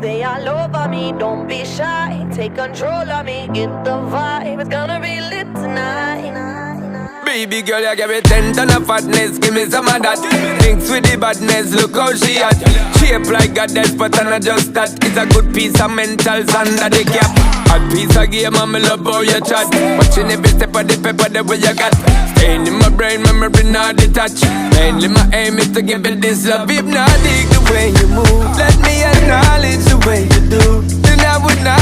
They all over me, don't be shy. Take control of me, get the vibe. It's gonna be lit tonight. Baby girl, you give me 10 ton of fatness, give me some of that. Thinks with the badness, look how she at. Shape like goddess, but I'm not just that. It's a good piece of mentals under the cap. Hot piece of game, and me love how you chat. Watching every step of the pepper, the way you got. Staying in my brain, memory not detached. Mainly my aim is to give it this love. If not dig the way you move, let me acknowledge the way you do. Then I would not